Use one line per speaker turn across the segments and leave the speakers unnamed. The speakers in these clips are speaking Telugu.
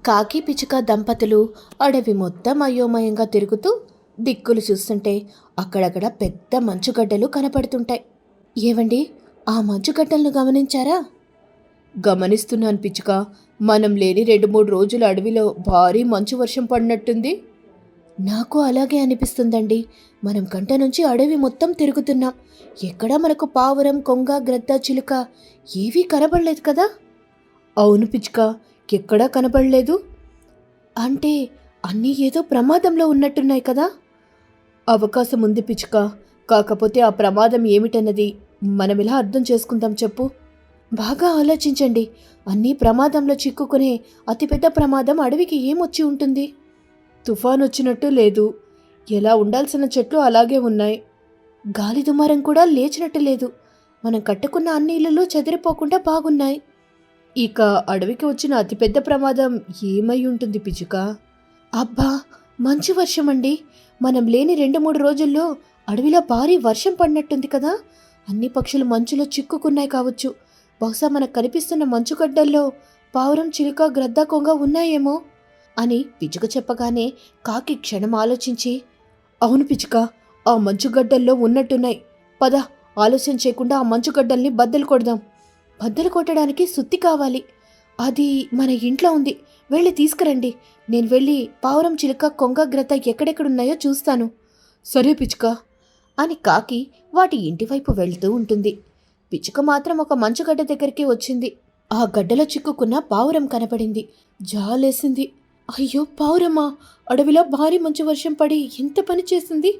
కాకి పిచ్చుక దంపతులు అడవి మొత్తం అయోమయంగా తిరుగుతూ దిక్కులు చూస్తుంటే అక్కడక్కడ పెద్ద మంచుగడ్డలు కనపడుతుంటాయి. ఏవండి, ఆ మంచుగడ్డలను గమనించారా? గమనిస్తున్నాను పిచ్చుక. మనం లేని 2-3 రోజుల అడవిలో భారీ మంచు వర్షం పడినట్టుంది. నాకు అలాగే అనిపిస్తుందండి. మనం గంట నుంచి అడవి మొత్తం తిరుగుతున్నాం. ఎక్కడా మనకు పావురం, కొంగ, గ్రద్ద, చిలుక ఏవీ కనబడలేదు కదా. అవును పిచ్చుక, ఎక్కడా కనబడలేదు. అంటే అన్నీ ఏదో ప్రమాదంలో ఉన్నట్టున్నాయి కదా. అవకాశం ఉంది పిచ్చుక. కాకపోతే ఆ ప్రమాదం ఏమిటన్నది మనం ఎలా అర్థం చేసుకుందాం చెప్పు. బాగా ఆలోచించండి. అన్నీ ప్రమాదంలో చిక్కుకునే అతిపెద్ద ప్రమాదం అడవికి ఏమొచ్చి ఉంటుంది? తుఫాన్ వచ్చినట్టు లేదు. ఎలా ఉండాల్సిన చెట్లు అలాగే ఉన్నాయి. గాలి దుమారం కూడా లేచినట్టు లేదు. మనం కట్టుకున్న అన్ని ఇళ్ళు చెదిరిపోకుండా బాగున్నాయి. ఇక అడవికి వచ్చిన అతిపెద్ద ప్రమాదం ఏమై ఉంటుంది పిచ్చుక? అబ్బా, మంచు వర్షం అండి. మనం లేని 2-3 రోజుల్లో అడవిలో భారీ వర్షం పడినట్టుంది కదా. అన్ని పక్షులు మంచులో చిక్కుకున్నాయి కావచ్చు. బహుశా మనకు కనిపిస్తున్న మంచుగడ్డల్లో పావురం, చిలుక, గ్రద్ద, కొంగ ఉన్నాయేమో అని పిచ్చుక చెప్పగానే కాకి క్షణం ఆలోచించి, అవును పిచ్చుక, ఆ మంచుగడ్డల్లో ఉన్నట్టున్నాయి. పద, ఆలస్యం చేయకుండా ఆ మంచుగడ్డల్ని బద్దలు కొడదాం. బద్దలు కొట్టడానికి సుత్తి కావాలి. అది మన ఇంట్లో ఉంది. వెళ్ళి తీసుకురండి. నేను వెళ్ళి పావురం, చిలుక, కొంగ, గ్రద్ద ఎక్కడెక్కడున్నాయో చూస్తాను. సరే పిచ్చుక అని కాకి వాటి ఇంటివైపు వెళ్తూ ఉంటుంది. పిచ్చుక మాత్రం ఒక మంచుగడ్డ దగ్గరికి వచ్చింది. ఆ గడ్డలో చిక్కుకున్న పావురం కనపడింది. జాలేసింది. అయ్యో పావురమా, అడవిలో భారీ మంచు వర్షం పడి ఎంత పని చేసింది.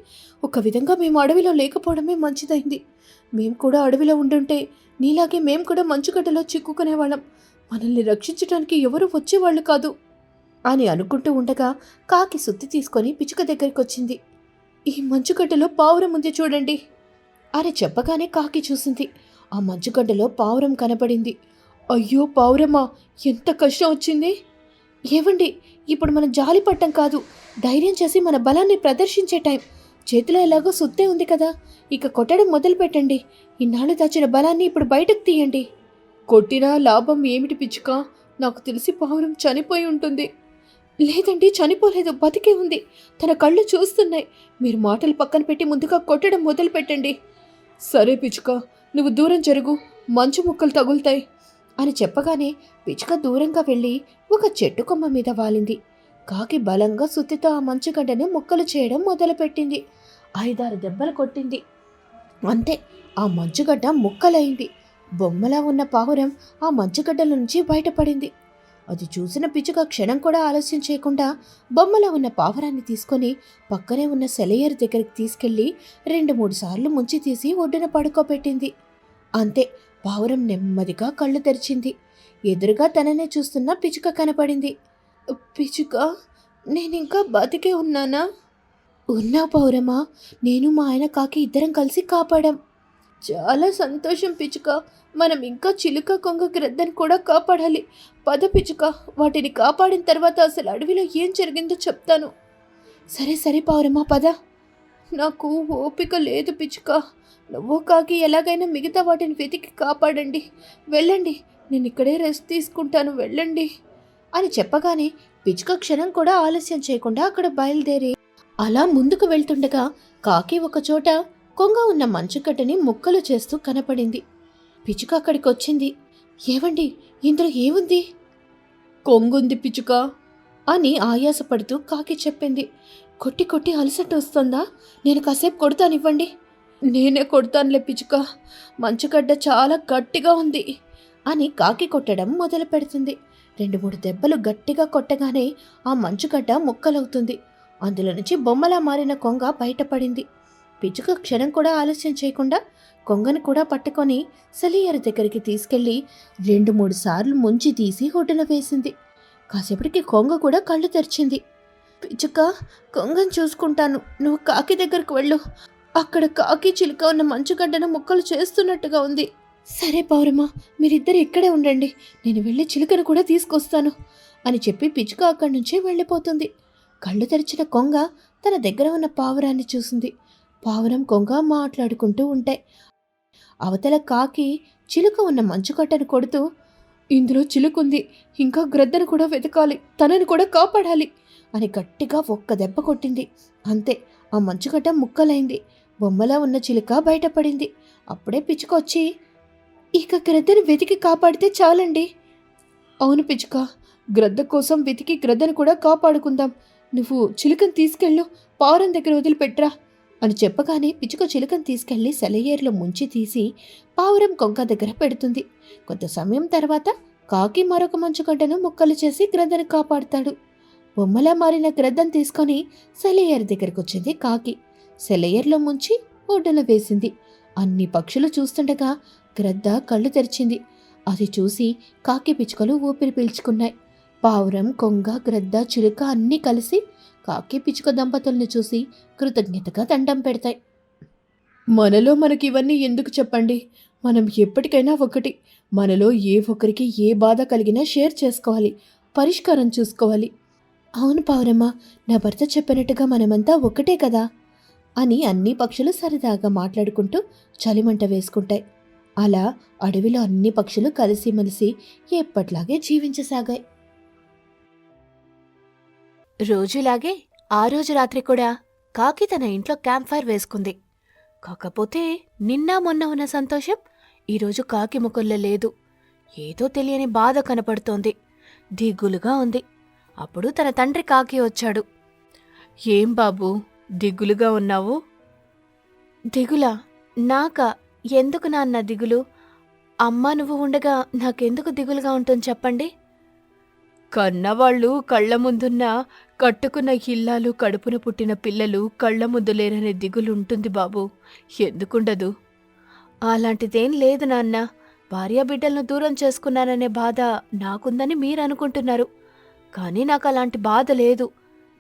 ఒక విధంగా మేము అడవిలో లేకపోవడమే మంచిదైంది. మేము కూడా అడవిలో ఉండుంటే నీలాగే మేము కూడా మంచుగడ్డలో చిక్కుకునేవాళ్ళం. మనల్ని రక్షించడానికి ఎవరూ వచ్చేవాళ్ళు కాదు అని అనుకుంటూ ఉండగా కాకి సుత్తి తీసుకొని పిచ్చుక దగ్గరికి వచ్చింది. ఈ మంచుగడ్డలో పావురం ఉంది చూడండి అని చెప్పగానే కాకి చూసింది. ఆ మంచుగడ్డలో పావురం కనపడింది. అయ్యో పావురమా, ఎంత కష్టం వచ్చింది. ఏవండి, ఇప్పుడు మనం జాలి పట్టం కాదు, ధైర్యం చేసి మన బలాన్ని ప్రదర్శించే టైం. చేతిలో ఎలాగో సుత్తే ఉంది కదా, ఇక కొట్టడం మొదలు పెట్టండి. ఇన్నాళ్ళు దాచిన బలాన్ని ఇప్పుడు బయటకు తీయండి. కొట్టినా లాభం ఏమిటి పిచ్చుక? నాకు తెలిసి పావురం చనిపోయి ఉంటుంది. లేదండి, చనిపోలేదు, బతికే ఉంది. తన కళ్ళు చూస్తున్నాయి. మీరు మాటలు పక్కన పెట్టి ముందుగా కొట్టడం మొదలు పెట్టండి. సరే పిచ్చుక, నువ్వు దూరం జరుగు, మంచు ముక్కలు తగులుతాయి అని చెప్పగానే పిచ్చుక దూరంగా వెళ్ళి ఒక చెట్టు కొమ్మ మీద వాలింది. కాకి బలంగా సుత్తితో ఆ మంచుగడ్డని ముక్కలు చేయడం మొదలుపెట్టింది. 5-6 దెబ్బలు కొట్టింది. అంతే, ఆ మంచుగడ్డ ముక్కలైంది. బొమ్మలా ఉన్న పావురం ఆ మంచుగడ్డల నుంచి బయటపడింది. అది చూసిన పిచ్చుక క్షణం కూడా ఆలస్యం చేయకుండా బొమ్మలా ఉన్న పావురాన్ని తీసుకొని పక్కనే ఉన్న సెలయేరు దగ్గరికి తీసుకెళ్లి 2-3 సార్లు ముంచి తీసి ఒడ్డున పడుకోబెట్టింది. అంతే, పావురం నెమ్మదిగా కళ్ళు తెరిచింది. ఎదురుగా తననే చూస్తున్న పిచ్చుక కనపడింది. పిచ్చుక, నేనింకా బతికే ఉన్నానా? ఉన్నావు పావురమా. నేను మా ఆయన కాకి ఇద్దరం కలిసి కాపాడాం. చాలా సంతోషం పిచ్చుక. మనం ఇంకా చిలుక, కొంగ, గ్రద్దని కూడా కాపాడాలి. పద పిచ్చుక, వాటిని కాపాడిన తర్వాత అసలు అడవిలో ఏం జరిగిందో చెప్తాను. సరే సరే పావురమా, పద. నాకు ఓపిక లేదు పిచ్చుక. నువ్వు కాకి ఎలాగైనా మిగతా వాటిని వెతికి కాపాడండి. వెళ్ళండి, నేను ఇక్కడే రెస్ట్ తీసుకుంటాను, వెళ్ళండి అని చెప్పగానే పిచ్చుక క్షణం కూడా ఆలస్యం చేయకుండా అక్కడ బయలుదేరి అలా ముందుకు వెళ్తుండగా కాకి ఒకచోట కొంగ ఉన్న మంచుగడ్డని ముక్కలు చేస్తూ కనపడింది. పిచ్చుక అక్కడికి వచ్చింది. ఏవండి, ఇందులో ఏముంది? కొంగుంది పిచ్చుక అని ఆయాసపడుతూ కాకి చెప్పింది. కొట్టి కొట్టి అలసట వస్తుందా? నేను కాసేపు కొడతానివ్వండి. నేనే కొడతానులే పిచ్చుక, మంచుగడ్డ చాలా గట్టిగా ఉంది అని కాకి కొట్టడం మొదలు పెడుతుంది. 2-3 దెబ్బలు గట్టిగా కొట్టగానే ఆ మంచుగడ్డ ముక్కలవుతుంది. అందులో నుంచి బొమ్మలా మారిన కొంగ బయటపడింది. పిచ్చుక క్షణం కూడా ఆలస్యం చేయకుండా కొంగను కూడా పట్టుకొని సెలయేరు దగ్గరికి తీసుకెళ్లి 2-3 సార్లు ముంచి తీసి ఒడ్డున వేసింది. కాసేపటికి కొంగ కూడా కళ్ళు తెరిచింది. పిచ్చుక, కొంగను చూసుకుంటాను, నువ్వు కాకి దగ్గరకు వెళ్ళు. అక్కడ కాకి, చిలుక ఉన్న మంచుగడ్డను ముక్కలు చేస్తున్నట్టుగా ఉంది. సరే పౌరమా, మీరిద్దరు ఇక్కడే ఉండండి, నేను వెళ్ళి చిలుకను కూడా తీసుకొస్తాను అని చెప్పి పిచ్చుక అక్కడి నుంచి వెళ్ళిపోతుంది. కళ్ళు తెరిచిన కొంగ తన దగ్గర ఉన్న పావురాన్ని చూసింది. పావురం, కొంగ మాట్లాడుకుంటూ ఉంటాయి. అవతల కాకి చిలుక ఉన్న మంచుగడ్డను కొడుతూ, ఇందులో చిలుకుంది, ఇంకా గ్రద్దను కూడా వెతకాలి, తనని కూడా కాపాడాలి అని గట్టిగా ఒక్క దెబ్బ కొట్టింది. అంతే, ఆ మంచుగడ్డ ముక్కలైంది. బొమ్మలా ఉన్న చిలుక బయటపడింది. అప్పుడే పిచ్చుకొచ్చి, ఇక గ్రద్దను వెతికి కాపాడితే చాలండి. అవును పిచ్చుక, గ్రద్ద కోసం వెతికి గ్రద్దను కూడా కాపాడుకుందాం. నువ్వు చిలుకను తీసుకెళ్ళు, పావురం దగ్గర వదిలిపెట్రా అని చెప్పగానే పిచ్చుక చిలుకను తీసుకెళ్లి సెలయేరులో ముంచి తీసి పావురం కొంక దగ్గర పెడుతుంది. కొంత సమయం తర్వాత కాకి మరొక మంచుగడ్డను ముక్కలు చేసి గ్రద్దను కాపాడుతాడు. బొమ్మలా మారిన గ్రద్దను తీసుకొని సెలయేరు దగ్గరకు వచ్చింది కాకి. సెలయేరులో ముంచి ఒడ్డున వేసింది. అన్ని పక్షులు చూస్తుండగా గ్రద్ద కళ్ళు తెరిచింది. అది చూసి కాకి పిచ్చుకలు ఊపిరి పీల్చుకున్నాయి. పావురం, కొంగ, గ్రద్ద, చిలుక అన్నీ కలిసి కాకి పిచ్చుక దంపతుల్ని చూసి కృతజ్ఞతగా దండం పెడతాయి. మనలో మనకి ఇవన్నీ ఎందుకు చెప్పండి? మనం ఎప్పటికైనా ఒకటి. మనలో ఏ ఒక్కరికి ఏ బాధ కలిగినా షేర్ చేసుకోవాలి, పరిష్కారం చూసుకోవాలి. అవును పావురమ్మ, నా భర్త చెప్పినట్టుగా మనమంతా ఒకటే కదా అని అన్ని పక్షులు సరదాగా మాట్లాడుకుంటూ చలిమంట వేసుకుంటాయి. అలా అడవిలో అన్ని పక్షులు కలిసిమెలిసి ఎప్పట్లాగే జీవించసాగాయి. రోజులాగే ఆ రోజు రాత్రి కూడా కాకి తన ఇంట్లో క్యాంప్ ఫైర్ వేసుకుంది. కాకపోతే నిన్న మొన్న ఉన్న సంతోషం ఈరోజు కాకి ముఖంలో లేదు. ఏదో తెలియని బాధ కనపడుతోంది. దిగులుగా ఉంది. అప్పుడు తన తండ్రి కాకి వచ్చాడు. ఏం బాబూ, దిగులుగా ఉన్నావు? దిగులా? నాకా? ఎందుకు నాన్న దిగులు? అమ్మా నువ్వు ఉండగా నాకెందుకు దిగులుగా ఉంటుంది చెప్పండి. కన్నవాళ్ళు కళ్ల ముందున్న, కట్టుకున్న ఇల్లాలు, కడుపున పుట్టిన పిల్లలు కళ్ల ముందు లేరనే దిగులుంటుంది బాబూ. ఎందుకుండదు? అలాంటిదేం లేదు నాన్న. భార్యాబిడ్డలను దూరం చేసుకున్నాననే బాధ నాకుందని మీరనుకుంటున్నారు. కానీ నాకు అలాంటి బాధ లేదు.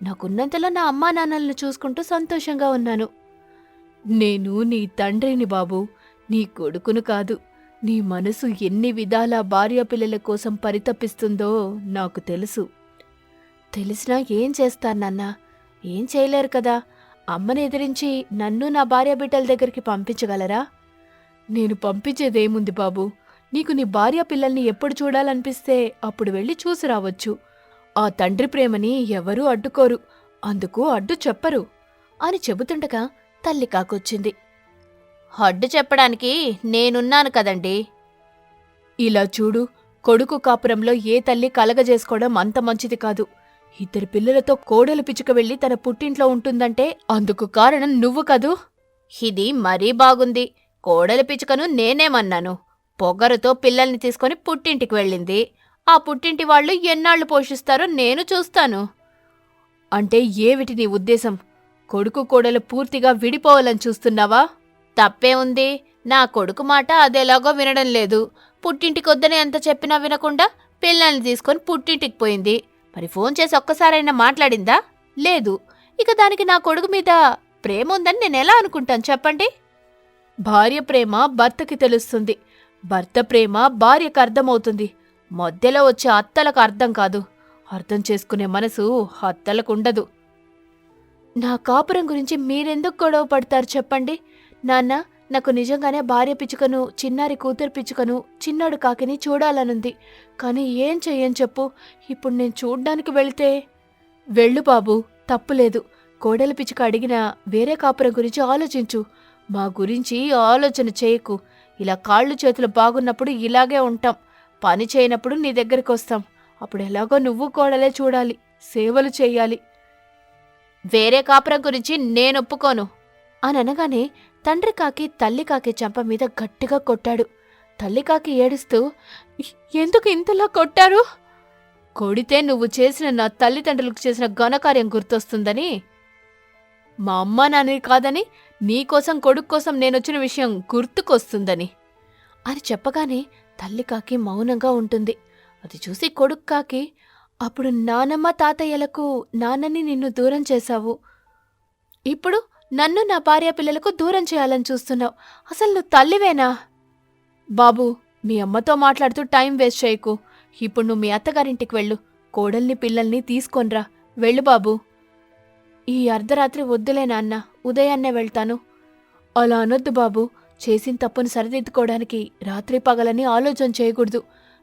నాకున్నంతలో నా అమ్మా నాన్నలను చూసుకుంటూ సంతోషంగా ఉన్నాను. నేను నీ తండ్రిని బాబూ, నీ కొడుకును కాదు. నీ మనసు ఎన్ని విధాల భార్యాపిల్లల కోసం పరితపిస్తుందో నాకు తెలుసు. తెలిసినా ఏం చేస్తానన్నా? ఏం చేయలేరు కదా. అమ్మని ఎదిరించి నన్ను నా భార్యాబిడ్డల దగ్గరికి పంపించగలరా? నేను పంపించేదేముంది బాబూ. నీకు నీ భార్యాపిల్లల్ని ఎప్పుడు చూడాలనిపిస్తే అప్పుడు వెళ్ళి చూసి రావచ్చు. ఆ తండ్రి ప్రేమని ఎవరూ అడ్డుకోరు, అందుకు అడ్డు చెప్పరు అని చెబుతుండగా తల్లి కాకొచ్చింది. అడ్డు చెప్పడానికి నేనున్నాను కదండి. ఇలా చూడు, కొడుకు కాపురంలో ఏ తల్లి కలగజేసుకోవడం అంత మంచిది కాదు. ఇద్దరు పిల్లలతో కోడలు పిచ్చుక వెళ్ళి తన పుట్టింట్లో ఉంటుందంటే అందుకు కారణం నువ్వు కదూ. ఇది మరీ బాగుంది. కోడలి పిచ్చుకను నేనేమన్నాను? పొగరుతో పిల్లల్ని తీసుకొని పుట్టింటికి వెళ్ళింది. ఆ పుట్టింటి వాళ్ళు ఎన్నాళ్లు పోషిస్తారో నేను చూస్తాను. అంటే ఏమిటి నీ ఉద్దేశం? కొడుకు కోడలు పూర్తిగా విడిపోవాలని చూస్తున్నావా? తప్పే ఉంది. నా కొడుకు మాట అదేలాగో వినడం లేదు. పుట్టింటికొద్దని ఎంత చెప్పినా వినకుండా పిల్లల్ని తీసుకొని పుట్టింటికి పోయింది. మరి ఫోన్ చేసి ఒక్కసారైనా మాట్లాడిందా? లేదు. ఇక దానికి నా కొడుకు మీద ప్రేమ ఉందని నేనెలా అనుకుంటాను చెప్పండి? భార్య ప్రేమ భర్తకి తెలుస్తుంది. భర్త ప్రేమ భార్యకు అర్థమవుతుంది. మధ్యలో వచ్చే అత్తలకు అర్థం కాదు. అర్థం చేసుకునే మనసు అత్తలకుండదు. నా కాపురం గురించి మీరెందుకు గొడవ పడతారు చెప్పండి? నాన్న, నాకు నిజంగానే భార్య పిచ్చుకను, చిన్నారి కూతురు పిచ్చుకను, చిన్నాడు కాకిని చూడాలనుంది. కానీ ఏం చెయ్యని చెప్పు. ఇప్పుడు నేను చూడ్డానికి వెళితే? వెళ్ళు బాబూ, తప్పులేదు. కోడలి పిచ్చుక అడిగినా వేరే కాపురం గురించి ఆలోచించు. మా గురించి ఆలోచన చేయకు. ఇలా కాళ్ళు చేతులు బాగున్నప్పుడు ఇలాగే ఉంటాం. పని చేయనప్పుడు నీ దగ్గరికి వస్తాం. అప్పుడు ఎలాగో నువ్వు కోడలే చూడాలి, సేవలు చెయ్యాలి. వేరే కాపురం గురించి నేనొప్పుకోను అని అనగానే తండ్రి కాకి తల్లి కాకి చెంప మీద గట్టిగా కొట్టాడు. తల్లి కాకి ఏడుస్తూ, ఎందుకు ఇంతలా కొట్టారు? కొడితే నువ్వు చేసిన నా తల్లిదండ్రులకు చేసిన ఘనకార్యం గుర్తొస్తుందని. మా అమ్మా నాన్నని కాదని, నీకోసం కొడుకు కోసం నేనొచ్చిన విషయం గుర్తుకొస్తుందని అని చెప్పగానే తల్లి కాకి మౌనంగా ఉంటుంది. అది చూసి కొడుకు కాకి, అప్పుడు నానమ్మ తాతయ్యలకు నాన్నని నిన్ను దూరం చేశావు. ఇప్పుడు నన్ను నా భార్య పిల్లలకు దూరం చేయాలని చూస్తున్నావు. అసలు నువ్వు తల్లివేనా? బాబూ, మీ అమ్మతో మాట్లాడుతూ టైం వేస్ట్ చేయకు. ఇప్పుడు నువ్వు మీ అత్తగారింటికి వెళ్ళు. కోడల్ని పిల్లల్ని తీసుకొనిరా. వెళ్ళు బాబూ. ఈ అర్ధరాత్రి వద్దులే నాన్న, ఉదయాన్నే వెళ్తాను. అలా అనొద్దు బాబూ. చేసిన తప్పును సరిదిద్దుకోవడానికి రాత్రి పగలని ఆలోచన చేయకూడదు.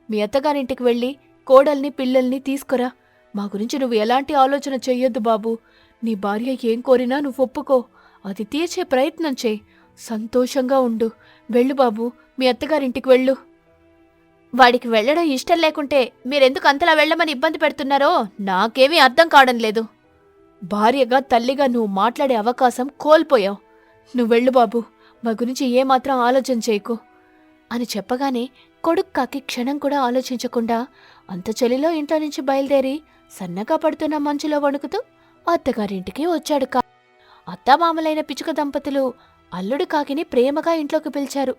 మీ అత్తగారింటికి వెళ్ళి కోడల్ని పిల్లల్ని తీసుకురా. మా గురించి నువ్వు ఎలాంటి ఆలోచన చెయ్యొద్దు బాబూ. నీ భార్య ఏం కోరినా నువ్వు ఒప్పుకో. అది తీర్చే ప్రయత్నం చేయి. సంతోషంగా ఉండు. వెళ్ళు బాబూ, మీ అత్తగారింటికి వెళ్ళు. వాడికి వెళ్ళడం ఇష్టం లేకుంటే మీరెందుకు అంతలా వెళ్ళమని ఇబ్బంది పెడుతున్నారో నాకేమీ అర్థం కావడం లేదు. భార్యగా తల్లిగా నువ్వు మాట్లాడే అవకాశం కోల్పోయావు. నువ్వెళ్ళు బాబూ, మా గురించి ఏమాత్రం ఆలోచన చేయకు అని చెప్పగానే కొడుకు కాకి క్షణం కూడా ఆలోచించకుండా అంత చలిలో ఇంట్లో నుంచి బయలుదేరి సన్నగా పడుతున్న మంచులో వణుకుతూ అత్తగారింటికి వచ్చాడు. అత్తామామలైన పిచ్చుక దంపతులు అల్లుడు కాకిని ప్రేమగా ఇంట్లోకి పిలిచారు.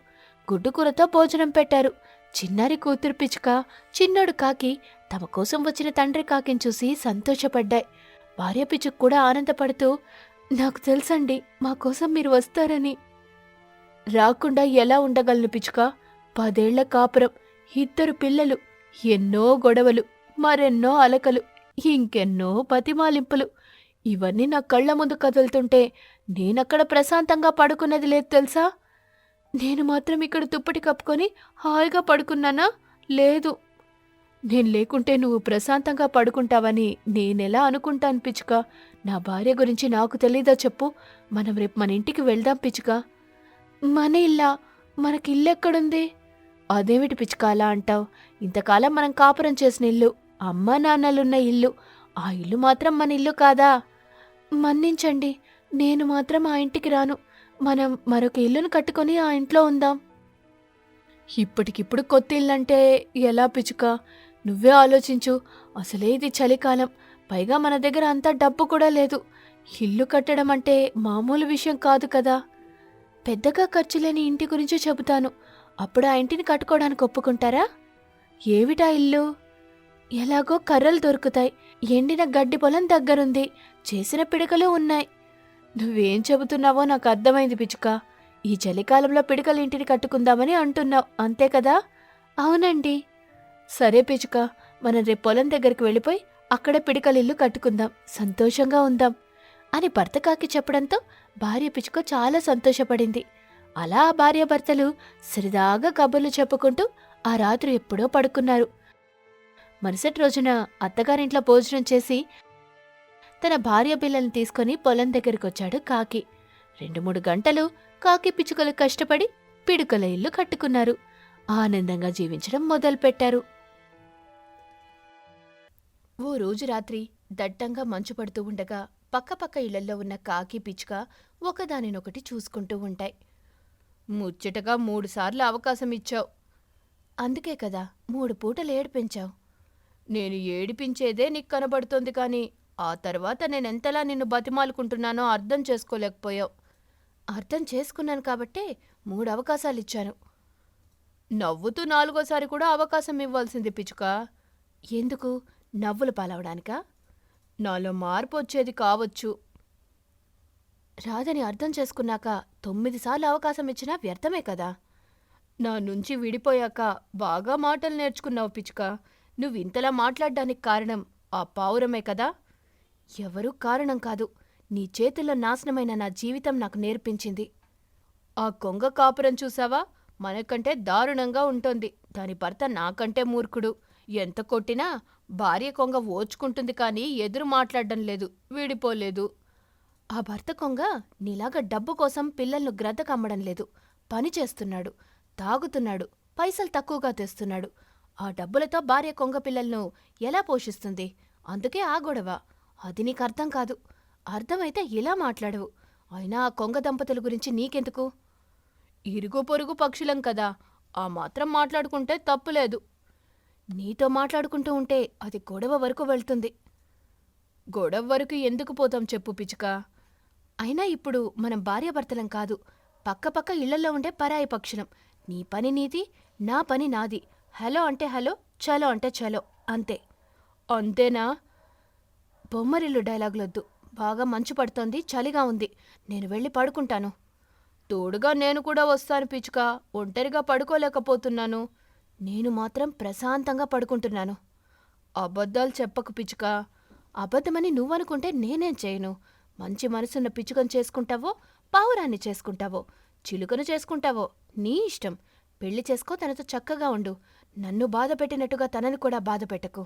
గుడ్డుకూరతో భోజనం పెట్టారు. చిన్నారి కూతురు పిచ్చుక, చిన్నోడు కాకి తమ కోసం వచ్చిన తండ్రి కాకిని చూసి సంతోషపడ్డాయి. భార్య పిచ్చుక కూడా ఆనందపడుతూ, నాకు తెలుసండి మా కోసం మీరు వస్తారని. రాకుండా ఎలా ఉండగలను పిచ్చుక? 10 ఏళ్ల కాపురం, 2 పిల్లలు, ఎన్నో గొడవలు, మరెన్నో అలకలు, ఇంకెన్నో బతిమాలింపులు. ఇవన్నీ నా కళ్ల ముందు కదులుతుంటే నేనక్కడ ప్రశాంతంగా పడుకున్నది లేదు తెలుసా? నేను మాత్రం ఇక్కడ దుప్పటి కప్పుకొని హాయిగా పడుకున్నానా? లేదు. నేను లేకుంటే నువ్వు ప్రశాంతంగా పడుకుంటావని నేనెలా అనుకుంటాను పిచ్చుక? నా భార్య గురించి నాకు తెలీదా చెప్పు? మనం రేపు మన ఇంటికి వెళ్దాం పిచ్చుక. మన ఇల్లా? మనకిల్లెక్కడుంది? అదేమిటి పిచ్చుక అలా అంటావు? ఇంతకాలం మనం కాపురం చేసిన ఇల్లు, అమ్మా నాన్నలున్న ఇల్లు, ఆ ఇల్లు మాత్రం మన ఇల్లు కాదా? మన్నించండి, నేను మాత్రం ఆ ఇంటికి రాను. మనం మరొక ఇల్లును కట్టుకొని ఆ ఇంట్లో ఉందాం. ఇప్పటికిప్పుడు కొత్త ఇల్లంటే ఎలా పిచ్చుక? నువ్వే ఆలోచించు. అసలే ఇది చలికాలం, పైగా మన దగ్గర అంత డబ్బు కూడా లేదు. ఇల్లు కట్టడం అంటే మామూలు విషయం కాదు కదా. పెద్దగా ఖర్చులేని ఇంటి గురించి చెబుతాను, అప్పుడు ఆ ఇంటిని కట్టుకోవడానికి ఒప్పుకుంటారా? ఏవిటా ఇల్లు? ఎలాగో కర్రలు దొరుకుతాయి, ఎండిన గడ్డి పొలం దగ్గరుంది, చేసిన పిడకలు ఉన్నాయి. నువ్వేం చెబుతున్నావో నాకు అర్థమైంది పిచ్చుక. ఈ చలికాలంలో పిడకల ఇంటిని కట్టుకుందామని అంటున్నావు, అంతే కదా? అవునండి. సరే పిచ్చుక, మనం రేపు పొలం దగ్గరికి వెళ్ళిపోయి అక్కడే పిడకలిల్లు కట్టుకుందాం, సంతోషంగా ఉందాం అని భర్త కాకి చెప్పడంతో భార్య పిచ్చుక చాలా సంతోషపడింది. అలా ఆ భార్యాభర్తలు సరదాగా కబుర్లు చెప్పుకుంటూ ఆ రాత్రి ఎప్పుడో పడుకున్నారు. మరుసటి రోజున అత్తగారింట్లో భోజనం చేసి తన భార్య పిల్లల్ని తీసుకుని పొలం దగ్గరికొచ్చాడు కాకి. 2-3 గంటలు కాకి పిచ్చుకలు కష్టపడి పిడుకల ఇల్లు కట్టుకున్నారు. ఆనందంగా జీవించడం మొదలుపెట్టారు. ఓ రోజు రాత్రి దట్టంగా మంచు పడుతూ ఉండగా పక్కపక్క ఇళ్లల్లో ఉన్న కాకి పిచ్చుక ఒకదానినొకటి చూసుకుంటూ ఉంటాయి. ముచ్చటగా 3 సార్లు అవకాశం ఇచ్చావు. అందుకే కదా 3 పూటలు ఏడిపించావు. నేను ఏడిపించేదే నీకు కనబడుతోంది కానీ ఆ తర్వాత నేనెంతలా నిన్ను బతిమాలుకుంటున్నానో అర్థం చేసుకోలేకపోయావు. అర్థం చేసుకున్నాను కాబట్టే 3 అవకాశాలిచ్చాను. నవ్వుతూ 4గోసారి కూడా అవకాశం ఇవ్వాల్సింది పిచ్చుక. ఎందుకు? నవ్వులు పాలవడానికా? నాలో మార్పు వచ్చేది కావచ్చు. రాదని అర్థం చేసుకున్నాక 9 సార్లు అవకాశం ఇచ్చినా వ్యర్థమే కదా. నా నుంచి విడిపోయాక బాగా మాటలు నేర్చుకున్నావు పిచ్చుక. నువ్వింతలా మాట్లాడ్డానికి కారణం ఆ పావురమే కదా? ఎవరూ కారణం కాదు. నీ చేతుల్లో నాశనమైన నా జీవితం నాకు నేర్పించింది. ఆ కొంగ కాపురం చూసావా? మనకంటే దారుణంగా ఉంటోంది. దాని భర్త నాకంటే మూర్ఖుడు. ఎంత కొట్టినా భార్య కొంగ ఓచుకుంటుంది కానీ ఎదురు మాట్లాడడం లేదు, విడిపోలేదు. ఆ భర్త కొంగ నీలాగా డబ్బు కోసం పిల్లలను గ్రద్దకమ్మడం లేదు. పని చేస్తున్నాడు, తాగుతున్నాడు, పైసలు తక్కువగా తెస్తున్నాడు. ఆ డబ్బులతో భార్య కొంగ పిల్లలను ఎలా పోషిస్తుంది? అందుకే ఆ గొడవ. అది నీకు అర్థం కాదు. అర్థమైతే ఇలా మాట్లాడవు. అయినా ఆ కొంగ దంపతుల గురించి నీకెందుకు? ఇరుగు పొరుగు పక్షులం కదా, ఆ మాత్రం మాట్లాడుకుంటే తప్పులేదు. నీతో మాట్లాడుకుంటూ ఉంటే అది గొడవ వరకు వెళ్తుంది. గొడవ వరకు ఎందుకు పోతాం చెప్పు పిచ్చుక? అయినా ఇప్పుడు మనం భార్యాభర్తలం కాదు, పక్కపక్క ఇళ్లల్లో ఉండే పరాయి పక్షులం. నీ పని నీది, నా పని నాది. హలో అంటే హలో, చలో అంటే చలో, అంతే. అంతేనా? బొమ్మరిల్లు డైలాగులొద్దు. బాగా మంచు పడుతోంది, చలిగా ఉంది. నేను వెళ్ళి పడుకుంటాను. తోడుగా నేను కూడా వస్తాను పిచ్చుక. ఒంటరిగా పడుకోలేకపోతున్నాను. నేను మాత్రం ప్రశాంతంగా పడుకుంటున్నాను. అబద్ధాలు చెప్పకు పిచ్చుక. అబద్ధమని నువ్వనుకుంటే నేనేం చేయను. మంచి మనసున్న పిచ్చుకను చేసుకుంటావో, పావురాన్ని చేసుకుంటావో, చిలుకను చేసుకుంటావో నీ ఇష్టం. పెళ్లి చేసుకో, తనతో చక్కగా ఉండు. నన్ను బాధ పెట్టినట్టుగా తనని కూడా బాధ పెట్టకు.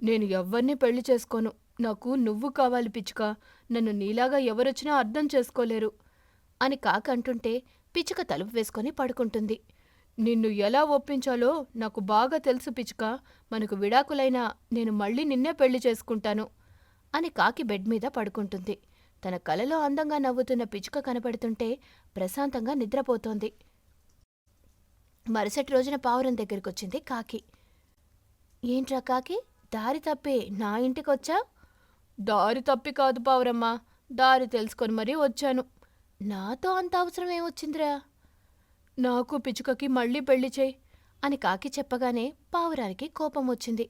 నేను ఎవ్వరినీ పెళ్లి చేసుకోను. నాకు నువ్వు కావాలి పిచ్చుక. నన్ను నీలాగా ఎవరొచ్చినా అర్థం చేసుకోలేరు అని కాక అంటుంటే పిచ్చుక తలుపు వేసుకొని పడుకుంటుంది. నిన్ను ఎలా ఒప్పించాలో నాకు బాగా తెలుసు పిచ్చుక. మనకు విడాకులైనా నేను మళ్ళీ నిన్నే పెళ్లి చేసుకుంటాను అని కాకి బెడ్ మీద పడుకుంటుంది. తన కలలో అందంగా నవ్వుతున్న పిచ్చుక కనపడుతుంటే ప్రశాంతంగా నిద్రపోతోంది. మరుసటి రోజున పావురం దగ్గరికొచ్చింది కాకి. ఏంట్రా కాకి, దారి తప్పి నా ఇంటికొచ్చా? దారి తప్పి కాదు పావురమ్మా, దారి తెలుసుకొని మరీ వచ్చాను. నాతో అంత అవసరం ఏమొచ్చిందిరా? నాకు పిచ్చుకకి మళ్ళీ పెళ్లి చేయి అని కాకి చెప్పగానే పావురానికి కోపం వచ్చింది.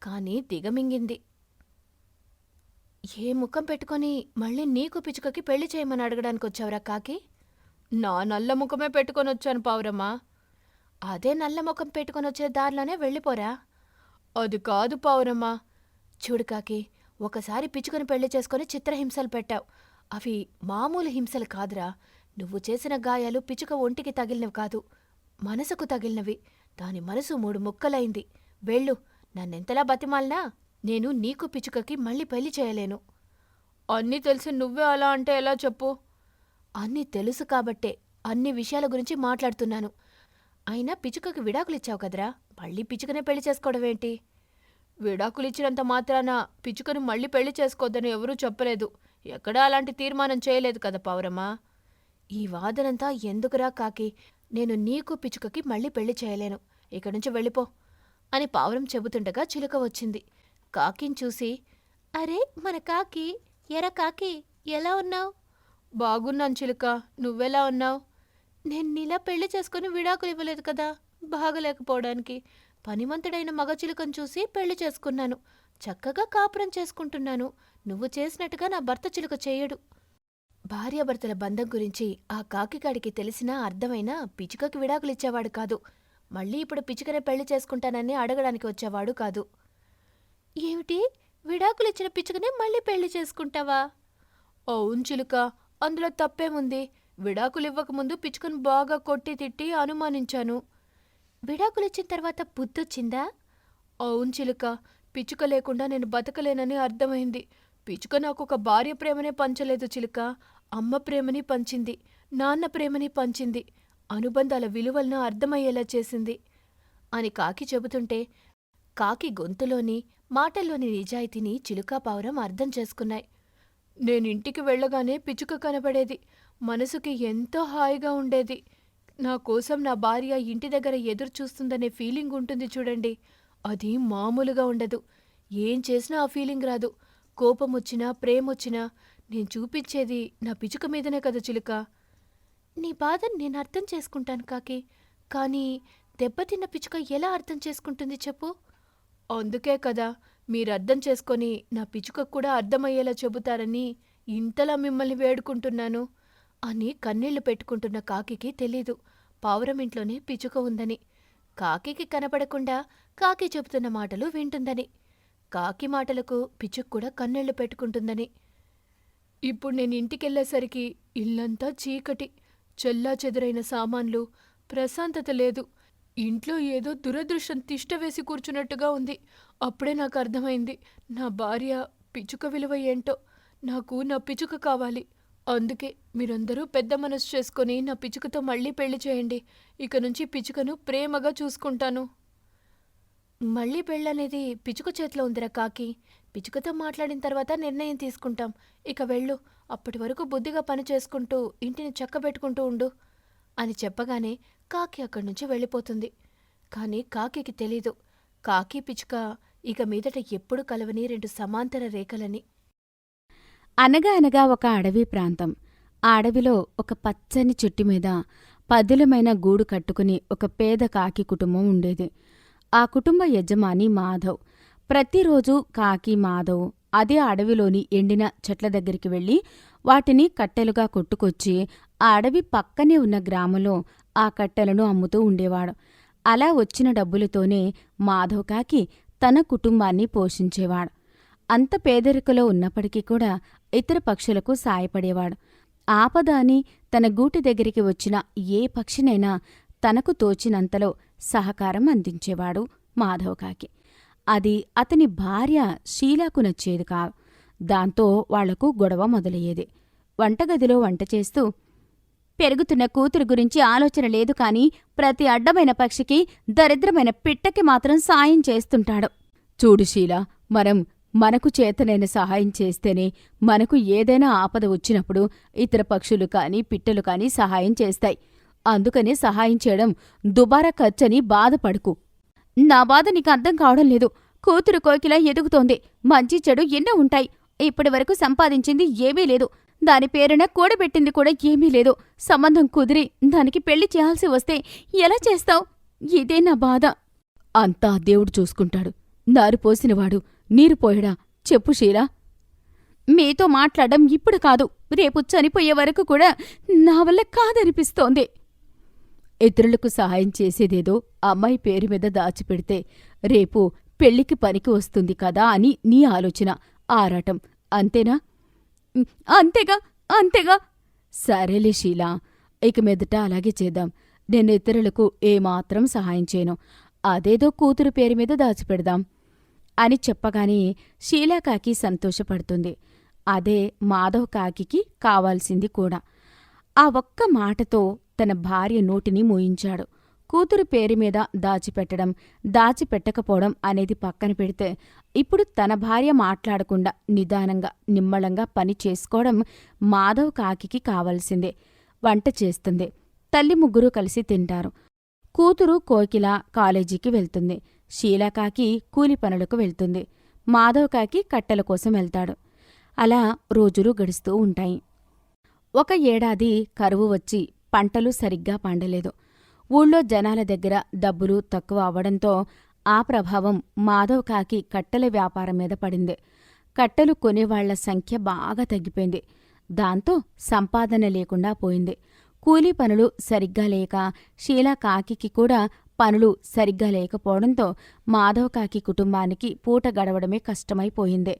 కానీ దిగమింగింది. ఏ ముఖం పెట్టుకొని మళ్ళీ నీకు పిచ్చుకకి పెళ్లి చేయమని అడగడానికి వచ్చావురా కాకి? నా నల్ల ముఖమే పెట్టుకొని వచ్చాను పావురమ్మా. అదే నల్ల ముఖం పెట్టుకొని వచ్చే దారిలోనే వెళ్ళిపోరా. అది కాదు పావురమ్మా. చూడు కాకి, ఒకసారి పిచ్చుకని పెళ్లి చేసుకొని చిత్రహింసలు పెట్టావు. అవి మామూలు హింసలు కాదురా. నువ్వు చేసిన గాయాలు పిచ్చుక ఒంటికి తగిలినవి కాదు, మనసుకు తగిలినవి. దాని మనసు 3 ముక్కలైంది. వెళ్ళు. నన్నెంతలా బతిమాలినా నేను నీకు పిచ్చుకకి మళ్ళీ పెళ్లి చేయలేను. అన్నీ తెలిసి నువ్వే అలా అంటే ఎలా చెప్పు? అన్నీ తెలుసు కాబట్టే అన్ని విషయాల గురించి మాట్లాడుతున్నాను. అయినా పిచ్చుకకి విడాకులిచ్చావు కదరా, మళ్ళీ పిచ్చుకనే పెళ్లి చేసుకోవడమేంటి? విడాకులిచ్చినంత మాత్రాన పిచ్చుకను మళ్ళీ పెళ్లి చేసుకోవద్దని ఎవరూ చెప్పలేదు. ఎక్కడా అలాంటి తీర్మానం చేయలేదు కదా పావురమ్మా. ఈ వాదనంతా ఎందుకురా కాకి? నేను నీకు పిచ్చుకకి మళ్ళీ పెళ్లి చేయలేను. ఇక్కడి నుంచి వెళ్ళిపో అని పావురం చెబుతుండగా చిలుక వచ్చింది. కాకిని చూసి, అరే మన కాకి, ఎరా కాకి, ఎలా ఉన్నావు? బాగున్నాను చిలుక, నువ్వెలా ఉన్నావు? నేను నీలా పెళ్లి చేసుకుని విడాకులు ఇవ్వలేదు కదా, బాగలేకపోవడానికి. పనిమంతుడైన మగ చిలుకను చూసి పెళ్లి చేసుకున్నాను. చక్కగా కాపురం చేసుకుంటున్నాను. నువ్వు చేసినట్టుగా నా భర్త చిలుక చేయడు. భార్యాభర్తల బంధం గురించి ఆ కాకిగాడికి తెలిసినా అర్థమైనా పిచ్చుకకి విడాకులిచ్చేవాడు కాదు. మళ్ళీ ఇప్పుడు పిచ్చుకనే పెళ్లి చేసుకుంటానని అడగడానికి వచ్చేవాడు కాదు. ఏమిటి, విడాకులిచ్చిన పిచ్చుకనే మళ్ళీ పెళ్లి చేసుకుంటావా? అవును చిలుక, అందులో తప్పేముంది? విడాకులివ్వకముందు పిచ్చుకను బాగా కొట్టి తిట్టి అనుమానించాను. విడాకులిచ్చిన తర్వాత బుద్ధొచ్చిందా? అవును చిలుక, పిచ్చుక లేకుండా నేను బతకలేనని అర్థమైంది. పిచ్చుక నాకొక భార్య ప్రేమనే పంచలేదు చిలుక, అమ్మ ప్రేమని పంచింది, నాన్న ప్రేమని పంచింది. అనుబంధాల విలువలను అర్థమయ్యేలా చేసింది అని కాకి చెబుతుంటే కాకి గొంతులోని మాటల్లోని నిజాయితీని చిలుకా పావురం అర్థం చేసుకున్నాయి. నేనింటికి వెళ్ళగానే పిచ్చుక కనబడేది. మనసుకి ఎంతో హాయిగా ఉండేది. నా కోసం నా భార్య ఇంటి దగ్గర ఎదురు చూస్తుందనే ఫీలింగ్ ఉంటుంది చూడండి, అది మామూలుగా ఉండదు. ఏం చేసినా ఆ ఫీలింగ్ రాదు. కోపమొచ్చినా ప్రేమొచ్చినా నేను చూపించేది నా పిచ్చుక మీదనే కదా చిలుక. నీ బాధను నేను అర్థం చేసుకుంటాను కాకి, కానీ దెబ్బతిన్న పిచ్చుక ఎలా అర్థం చేసుకుంటుంది చెప్పు? అందుకే కదా మీరర్థం చేసుకొని నా పిచ్చుకకు కూడా అర్థమయ్యేలా చెబుతారని ఇంతలా మిమ్మల్ని వేడుకుంటున్నాను అని కన్నీళ్లు పెట్టుకుంటున్న కాకికి తెలీదు పావురం ఇంట్లోనే పిచ్చుక ఉందని. కాకికి కనపడకుండా కాకి చెబుతున్న మాటలు వింటుందని. కాకి మాటలకు పిచ్చుక కూడా కన్నీళ్లు పెట్టుకుంటుందని. ఇప్పుడు నేను ఇంటికెళ్లేసరికి ఇల్లంతా చీకటి, చెల్లాచెదురైన సామాన్లు, ప్రశాంతత లేదు. ఇంట్లో ఏదో దురదృష్టం తిష్టవేసి కూర్చున్నట్టుగా ఉంది. అప్పుడే నాకు అర్థమైంది నా భార్య పిచ్చుక విలువ ఏంటో. నాకు నా పిచ్చుక కావాలి. అందుకే మీరందరూ పెద్ద మనసు చేసుకొని నా పిచ్చుకతో మళ్ళీ పెళ్లి చేయండి. ఇక నుంచి పిచ్చుకను ప్రేమగా చూసుకుంటాను. మళ్ళీ పెళ్ళనేది పిచ్చుక చేతిలో ఉందిరా కాకి. పిచ్చుకతో మాట్లాడిన తర్వాత నిర్ణయం తీసుకుంటాం. ఇక వెళ్ళు. అప్పటి వరకు బుద్ధిగా పని చేసుకుంటూ ఇంటిని చక్కబెట్టుకుంటూ ఉండు అని చెప్పగానే కాకి అక్కడి నుంచి వెళ్ళిపోతుంది. కాని కాకికి తెలీదు కాకి పిచ్చుక ఇక మీదట ఎప్పుడు కలవని 2 సమాంతర రేఖలని.
అనగా అనగా ఒక అడవి ప్రాంతం. ఆ అడవిలో ఒక పచ్చని చెట్టు మీద పదిలమైన గూడు కట్టుకుని ఒక పేద కాకి కుటుంబం ఉండేది. ఆ కుటుంబ యజమాని మాధవ్. ప్రతిరోజూ కాకి మాధవ్ అదే అడవిలోని ఎండిన చెట్ల దగ్గరికి వెళ్ళి వాటిని కట్టెలుగా కొట్టుకొచ్చి ఆ అడవి పక్కనే ఉన్న గ్రామంలో ఆ కట్టెలను అమ్ముతూ ఉండేవాడు. అలా వచ్చిన డబ్బులతోనే మాధవ్ కాకి తన కుటుంబాన్ని పోషించేవాడు. అంత పేదరికలో ఉన్నప్పటికీ కూడా ఇతర పక్షులకు సాయపడేవాడు. ఆపద అని తన గూటి దగ్గరికి వచ్చిన ఏ పక్షినైనా తనకు తోచినంతలో సహకారం అందించేవాడు మాధవకాకి. అది అతని భార్య షీలాకు నచ్చేది కాదు. దాంతో వాళ్లకు గొడవ మొదలయ్యేది. వంటగదిలో వంట చేస్తూ, పెరుగుతున్న కూతురు గురించి ఆలోచన లేదు కాని ప్రతి అడ్డమైన పక్షికి, దరిద్రమైన పిట్టకి మాత్రం సాయం చేస్తుంటాడు. చూడు షీలా, మనకు చేతనైన సహాయం చేస్తేనే మనకు ఏదైనా ఆపద వచ్చినప్పుడు ఇతర పక్షులు కాని పిట్టలు కాని సహాయం చేస్తాయి. అందుకనే సహాయం చేయడం దుబారా ఖర్చని బాధపడుకు. నా బాధ నీకు అర్థం కావడం లేదు. కూతురు కోకిల ఎదుగుతోంది. మంచి చెడు ఎన్నో ఉంటాయి. ఇప్పటి వరకు సంపాదించింది ఏమీ లేదు. దాని పేరున కూడబెట్టింది కూడా ఏమీ లేదు. సంబంధం కుదిరి దానికి పెళ్లి చేయాల్సి వస్తే ఎలా చేస్తావు? ఇదే నా బాధ. అంతా దేవుడు చూసుకుంటాడు. నారు పోసినవాడు నీరు పోయడా? చెప్పు షీలా. మీతో మాట్లాడడం ఇప్పుడు కాదు, రేపు చనిపోయే వరకు కూడా నా వల్ల కాదనిపిస్తోంది. ఇతరులకు సహాయం చేసేదేదో అమ్మాయి పేరు మీద దాచిపెడితే రేపు పెళ్లికి పనికి వస్తుంది కదా అని నీ ఆలోచన, ఆరాటం. అంతేనా? అంతేగా. సరేలే షీలా, ఇక మీదట అలాగే చేద్దాం. నేను ఇతరులకు ఏమాత్రం సహాయం చేయను. అదేదో కూతురు పేరు మీద దాచిపెడదాం అని చెప్పగానే షీలాకాకి సంతోషపడుతుంది. అదే మాధవ్ కాకికి కావాల్సింది కూడా. ఆ ఒక్క మాటతో తన భార్య నోటిని మూయించాడు. కూతురు పేరు మీద దాచిపెట్టకపోవడం అనేది పక్కన పెడితే ఇప్పుడు తన భార్య మాట్లాడకుండా నిదానంగా నిమ్మళంగా పని చేసుకోవడం మాధవ్ కాకికి కావాల్సిందే. వంట చేస్తుంది. తల్లి ముగ్గురూ కలిసి తింటారు. కూతురు కోకిల కాలేజీకి వెళ్తుంది. షీలాకాకి కూలి పనులకు వెళ్తుంది. మాధవ్ కాకి కట్టెల కోసం వెళ్తాడు. అలా రోజులు గడుస్తూ ఉంటాయి. ఒక ఏడాది కరువు వచ్చి పంటలు సరిగ్గా పండలేదు. ఊళ్ళో జనాల దగ్గర డబ్బులు తక్కువ అవ్వడంతో ఆ ప్రభావం మాధవ్ కాకి కట్టెల వ్యాపారం మీద పడింది. కట్టెలు కొనేవాళ్ల సంఖ్య బాగా తగ్గిపోయింది. దాంతో సంపాదన లేకుండా పోయింది. కూలీ పనులు సరిగ్గా లేక షీలా కాకికి కూడా పనులు సరిగ్గా లేకపోవడంతో మాధవ్ కాకి కుటుంబానికి పూట గడవడమే కష్టమైపోయింది.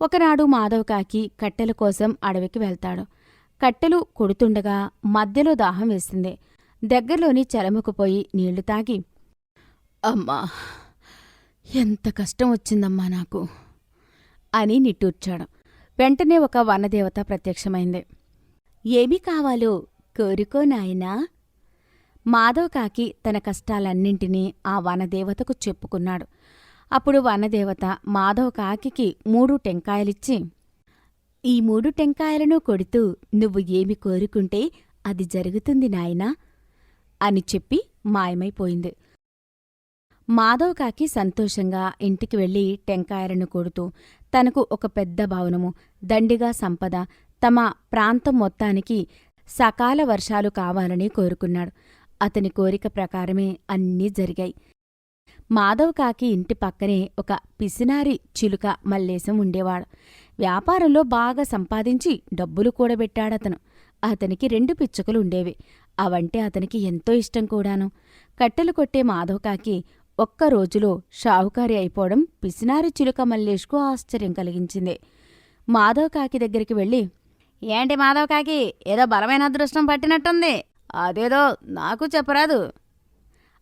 ఒకనాడు మాధవ్ కాకి కట్టెల కోసం అడవికి వెళ్తాడు. కట్టెలు కొడుతుండగా మధ్యలో దాహం వేసింది. దగ్గరలోని చలముకుపోయి నీళ్లు తాగి, అమ్మా, ఎంత కష్టం వచ్చిందమ్మా నాకు అని నిట్టూర్చాడు. వెంటనే ఒక వనదేవత ప్రత్యక్షమైంది. ఏమి కావాలో కోరుకో నాయనా. మాధవ్ కాకి తన కష్టాలన్నింటినీ ఆ వనదేవతకు చెప్పుకున్నాడు. అప్పుడు వనదేవత మాధవ్ కాకికి 3 టెంకాయలిచ్చి, ఈ 3 టెంకాయలను కొడుతూ నువ్వు ఏమి కోరుకుంటే అది జరుగుతుంది నాయనా అని చెప్పి మాయమైపోయింది. మాధవ్ కాకి సంతోషంగా ఇంటికి వెళ్లి టెంకాయలను కొడుతూ తనకు ఒక పెద్ద భవనము, దండిగా సంపద, తమ ప్రాంతం మొత్తానికి సకాల వర్షాలు కావాలని కోరుకున్నాడు. అతని కోరిక ప్రకారమే అన్నీ జరిగాయి. మాధవ్ కాకి ఇంటి పక్కనే ఒక పిసినారి చిలుక మల్లేశం ఉండేవాడు. వ్యాపారంలో బాగా సంపాదించి డబ్బులు కూడబెట్టాడతను. అతనికి 2 పిచ్చుకలు ఉండేవి. అవంటే అతనికి ఎంతో ఇష్టం కూడాను. కట్టెలు కొట్టే మాధవ్ కాకి ఒక్క రోజులో షావుకారి అయిపోవడం పిసినారి చిలుక మల్లేష్కు ఆశ్చర్యం కలిగించింది. మాధవ్ కాకి దగ్గరికి వెళ్ళి, ఏంటి మాధవ్ కాకి, ఏదో బలమైన అదృష్టం పట్టినట్టుంది, అదేదో నాకు చెప్పరాదు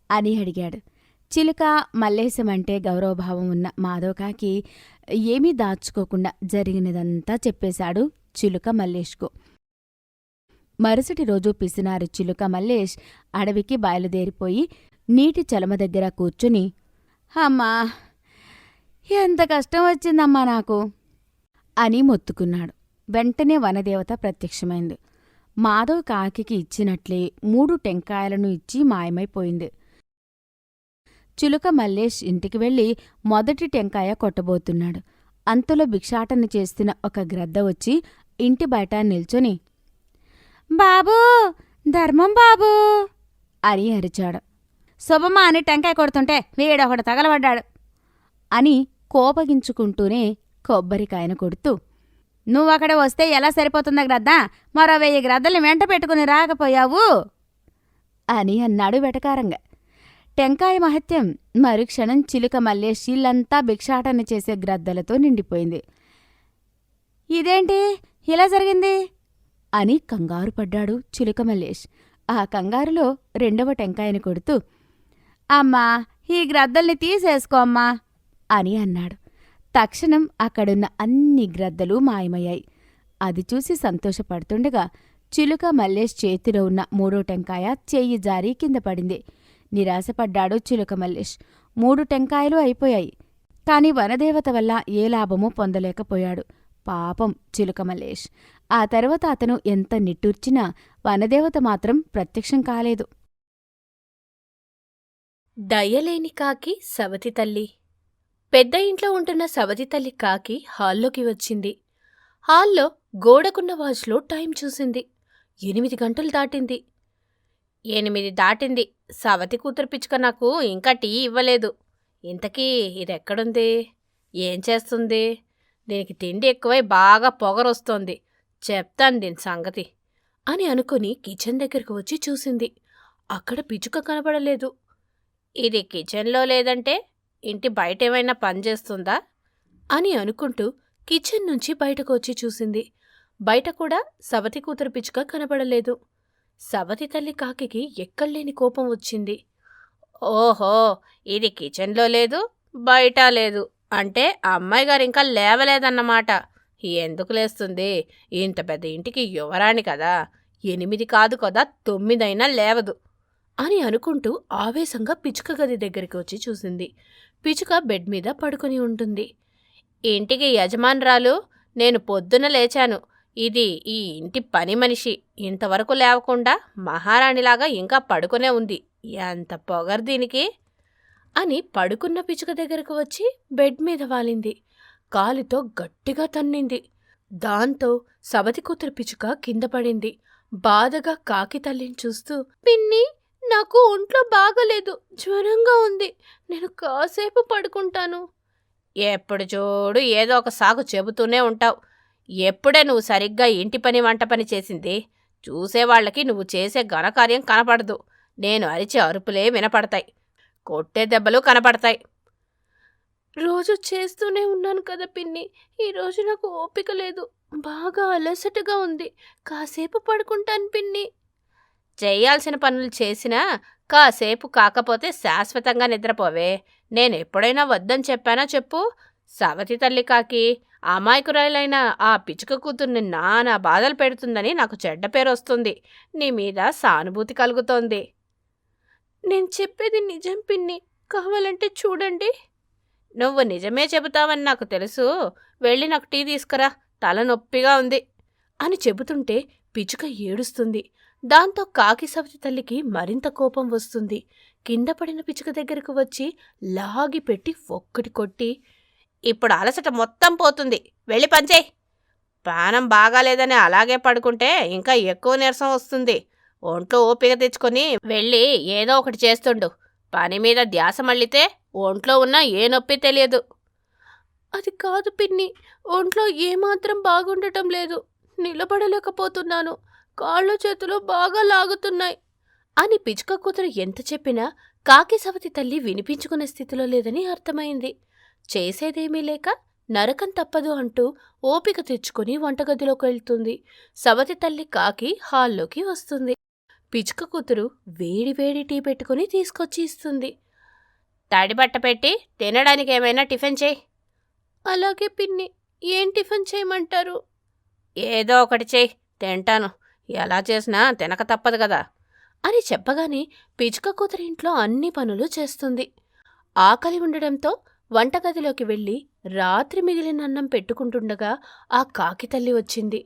అని అడిగాడు. చిలుక మల్లేశమంటే గౌరవభావం ఉన్న మాధవ్ కాకి ఏమీ దాచుకోకుండా జరిగినదంతా చెప్పేశాడు చిలుక మల్లేష్కు. మరుసటి రోజు పిసినారి చిలుక మల్లేష్ అడవికి బయలుదేరిపోయి నీటి చలమ దగ్గర కూర్చుని, అమ్మా, ఎంత కష్టం వచ్చిందమ్మా నాకు అని మొత్తుకున్నాడు. వెంటనే వనదేవత ప్రత్యక్షమైంది. మాధవ్ కాకికి ఇచ్చినట్లే 3 టెంకాయలను ఇచ్చి మాయమైపోయింది. చిలుక మల్లేష్ ఇంటికి వెళ్లి మొదటి టెంకాయ కొట్టబోతున్నాడు. అంతలో భిక్షాటన చేస్తున్న ఒక గ్రద్ద వచ్చి ఇంటి బయట నిల్చొని, బాబూ, ధర్మం బాబూ అని అరిచాడు. శుభమ్మ అని టెంకాయ కొడుతుంటే వీడొకడు తగలబడ్డాడు అని కోపగించుకుంటూనే కొబ్బరికాయను కొడుతూ, నువ్వక్కడ వస్తే ఎలా సరిపోతుందా గ్రద్ద, మరో 1000 గ్రద్దల్ని వెంట పెట్టుకుని రాకపోయావు అని అన్నాడు వెటకారంగా. టెంకాయ మహత్యం మరుక్షణం చిలుక మల్లేష్ ఇల్లంతా భిక్షాటన చేసే గ్రద్దలతో నిండిపోయింది. ఇదేంటి ఇలా జరిగింది అని కంగారు పడ్డాడు చిలుక మల్లేష్. ఆ కంగారులో రెండవ టెంకాయని కొడుతూ అమ్మా ఈ గ్రద్దల్ని తీసేసుకో అమ్మా అని అన్నాడు. తక్షణం అక్కడున్న అన్ని గ్రద్దలు మాయమయ్యాయి. అది చూసి సంతోషపడుతుండగా చిలుక మల్లేష్ చేతిలో ఉన్న మూడో టెంకాయ చెయ్యి జారి కింద పడింది. నిరాశపడ్డాడు చిలుక మల్లేష్. 3 టెంకాయలు అయిపోయాయి. కాని వనదేవత వల్ల ఏ లాభమూ పొందలేకపోయాడు. పాపం చిలుక మల్లేష్. ఆ తర్వాత అతను ఎంత నిట్టూర్చినా వనదేవత మాత్రం ప్రత్యక్షం కాలేదు.
దయలేని కాకి సవతి తల్లి. పెద్ద ఇంట్లో ఉంటున్న సవతి తల్లి కాకి హాల్లోకి వచ్చింది. హాల్లో గోడకున్న వాచ్లో టైం చూసింది. 8 గంటలు దాటింది. 8 దాటింది. సవతి కూతురు పిచ్చుక నాకు ఇంకా టీ ఇవ్వలేదు. ఇంతకీ ఇదెక్కడుంది? ఏం చేస్తుంది? దీనికి తిండి ఎక్కువై బాగా పొగరొస్తోంది. చెప్తాను దీని సంగతి అని అనుకుని కిచెన్ దగ్గరకు వచ్చి చూసింది. అక్కడ పిచ్చుక కనబడలేదు. ఇది కిచెన్లో లేదంటే ఇంటి బయటేమైనా పనిచేస్తుందా అని అనుకుంటూ కిచెన్ నుంచి బయటకు వచ్చి చూసింది. బయట కూడా సవతి కూతురు పిచ్చుక కనబడలేదు. సవతి తల్లి కాకికి ఎక్కడలేని కోపం వచ్చింది. ఓహో, ఇది కిచెన్లో లేదు, బయట లేదు అంటే అమ్మాయి గారు ఇంకా లేవలేదన్నమాట. ఎందుకు లేస్తుంది? ఇంత పెద్ద ఇంటికి యువరాణి కదా, 8 కాదు కదా 9 అయినా లేవదు అని అనుకుంటూ ఆవేశంగా పిచ్చుక గది దగ్గరికి వచ్చి చూసింది. పిచ్చుక బెడ్ మీద పడుకొని ఉంటుంది. ఇంటికి యజమానురాలు, నేను పొద్దున లేచాను. ఇది ఈ ఇంటి పని మనిషి ఇంతవరకు లేవకుండా మహారాణిలాగా ఇంకా పడుకునే ఉంది. ఎంత పొగరు దీనికి అని పడుకున్న పిచ్చుక దగ్గరకు వచ్చి బెడ్ మీద వాలింది. కాలితో గట్టిగా తన్నింది. దాంతో సవతి కూతురు పిచ్చుక కింద పడింది. బాధగా కాకి తల్లిని చూస్తూ, పిన్ని, నాకు ఒంట్లో బాగలేదు, జ్వరంగా ఉంది, నేను కాసేపు పడుకుంటాను. ఎప్పుడు చూడు ఏదో ఒక సాకు చెబుతూనే ఉంటావు. ఎప్పుడే నువ్వు సరిగ్గా ఇంటి పని వంట పని చేసింది? చూసేవాళ్లకి నువ్వు చేసే ఘనకార్యం కనపడదు. నేను అరిచే అరుపులే వినపడతాయి, కొట్టే దెబ్బలు కనపడతాయి. రోజు చేస్తూనే ఉన్నాను కదా పిన్ని, ఈరోజు నాకు ఓపిక లేదు, బాగా అలసటగా ఉంది, కాసేపు పడుకుంటాను పిన్ని. చేయాల్సిన పనులు చేసినా కాసేపు కాకపోతే శాశ్వతంగా నిద్రపోవే. నేనెప్పుడైనా వద్దని చెప్పానా చెప్పు? సవతి తల్లి కాకి అమాయకురాలైన ఆ పిచ్చుక కూతుర్ని నానా బాధలు పెడుతుందని నాకు చెడ్డ పేరు వస్తుంది. నీ మీద సానుభూతి కలుగుతోంది. నేను చెప్పేది నిజం పిన్ని, కావాలంటే చూడండి. నువ్వు నిజమే చెబుతావని నాకు తెలుసు. వెళ్ళి నాకు టీ తీసుకురా, తలనొప్పిగా ఉంది అని చెబుతుంటే పిచ్చుక ఏడుస్తుంది. దాంతో కాకి సవతి తల్లికి మరింత కోపం వస్తుంది. కింద పడిన పిచ్చుక దగ్గరకు వచ్చి లాగి పెట్టి ఒక్కటి కొట్టి, ఇప్పుడు అలసట మొత్తం పోతుంది, వెళ్ళి పనిచేయి. పానం బాగాలేదని అలాగే పడుకుంటే ఇంకా ఎక్కువ నీరసం వస్తుంది. ఒంట్లో ఓపిక తెచ్చుకొని వెళ్ళి ఏదో ఒకటి చేస్తుండు. పని మీద ధ్యాస మళ్ళితే ఒంట్లో ఉన్న ఏ నొప్పి తెలియదు. అది కాదు పిన్ని, ఒంట్లో ఏమాత్రం బాగుండటం లేదు, నిలబడలేకపోతున్నాను, కాళ్ళు చేతులు బాగా లాగుతున్నాయి అని పిచ్చుక కూతురు ఎంత చెప్పినా కాకి సవతి తల్లి వినిపించుకునే స్థితిలో లేదని అర్థమైంది. చేసేదేమీ లేక నరకం తప్పదు అంటూ ఓపిక తెచ్చుకుని వంటగదిలోకి వెళ్తుంది. సవతి తల్లి కాకి హాల్లోకి వస్తుంది. పిచ్చుక కూతురు వేడి వేడి టీ పెట్టుకుని తీసుకొచ్చి ఇస్తుంది. తడిబట్ట పెట్టి తినడానికి ఏమైనా టిఫిన్ చేయి. అలాగే పిన్ని, ఏం టిఫిన్ చేయమంటారు? ఏదో ఒకటి చేయి, తింటాను. ఎలా చేసినా తినక తప్పదు కదా అని చెప్పగానే పిచ్చుక కూతురి ఇంట్లో అన్ని పనులు చేస్తుంది. ఆకలి ఉండడంతో వంటగదిలోకి వెళ్ళి రాత్రి మిగిలిన అన్నం పెట్టుకుంటుండగా ఆ కాకి తల్లి వచ్చింది.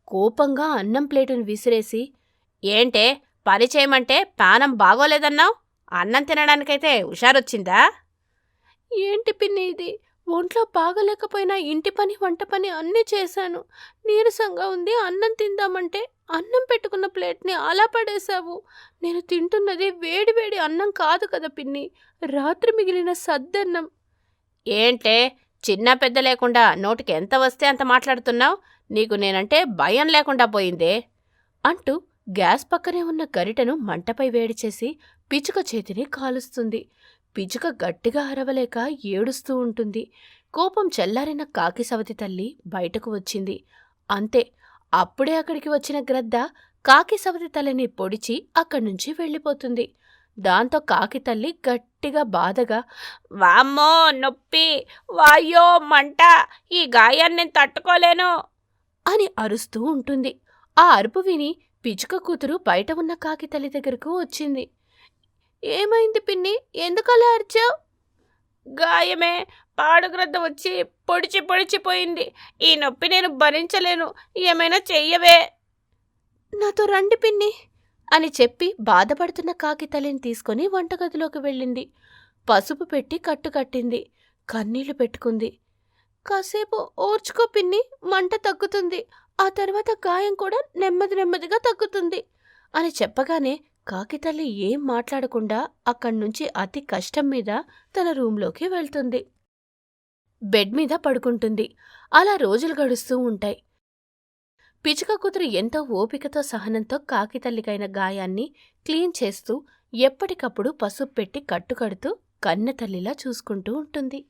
కోపంగా అన్నం ప్లేటును విసిరేసి, ఏంటే పని చేయమంటే పానం బాగోలేదన్నావు? అన్నం తినడానికైతే హుషారొచ్చిందా? ఏంటి పిన్ని ఇది, ఒంట్లో బాగలేకపోయినా ఇంటి పని వంట పని అన్నీ చేశాను, నీరసంగా ఉంది, అన్నం తిందామంటే అన్నం పెట్టుకున్న ప్లేట్ని అలా పడేశావు. నేను తింటున్నది వేడి వేడి అన్నం కాదు కదా పిన్ని, రాత్రి మిగిలిన సద్దన్నం. ఏంటే చిన్న పెద్ద లేకుండా నోటికి ఎంత వస్తే అంత మాట్లాడుతున్నావు? నీకు నేనంటే భయం లేకుండా పోయిందే అంటూ గ్యాస్ పక్కనే ఉన్న గరిటెను మంటపై వేడి చేసి పిచ్చుక చేతిని కాలుస్తుంది. పిచ్చుక గట్టిగా అరవలేక ఏడుస్తూ ఉంటుంది. కోపం చల్లారిన కాకి సవతి తల్లి బయటకు వచ్చింది. అంతే, అప్పుడే అక్కడికి వచ్చిన గ్రద్ద కాకి సవతి తల్లిని పొడిచి అక్కడ్నుంచి వెళ్ళిపోతుంది. దాంతో కాకి తల్లి గట్టిగా బాధగా, వామ్మో నొప్పి, వాయ్యో మంట, ఈ గాయాన్ని నేను తట్టుకోలేను అని అరుస్తూ ఉంటుంది. ఆ అరుపు విని పిచ్చుక కూతురు బయట ఉన్న కాకి తల్లి దగ్గరకు వచ్చింది. ఏమైంది పిన్ని, ఎందుకలా అరిచావు? గాయమే, పాడుగ్రద్ద వచ్చి పొడిచిపోయింది. ఈ నొప్పి నేను భరించలేను, ఏమైనా చెయ్యవే. నాతో రండి పిన్ని అని చెప్పి బాధపడుతున్న కాకి తల్లిని తీసుకొని వంటగదిలోకి వెళ్ళింది. పసుపు పెట్టి కట్టుకట్టింది. కన్నీళ్లు పెట్టుకుంది. కాసేపు ఓర్చుకో పిన్ని, మంట తగ్గుతుంది. ఆ తర్వాత గాయం కూడా నెమ్మదిగా తగ్గుతుంది అని చెప్పగానే కాకి తల్లి ఏం మాట్లాడకుండా అక్కడ్నుంచి అతి కష్టం మీద తన రూంలోకి వెళ్తుంది. బెడ్ మీద పడుకుంటుంది. అలా రోజులు గడుస్తూ ఉంటాయి. పిచ్చుక కూతురు ఎంతో ఓపికతో సహనంతో కాకి తల్లికైన గాయాన్ని క్లీన్ చేస్తూ ఎప్పటికప్పుడు పసుపు పెట్టి కట్టుకడుతూ కన్నె తల్లిలా చూసుకుంటూ ఉంటుంది.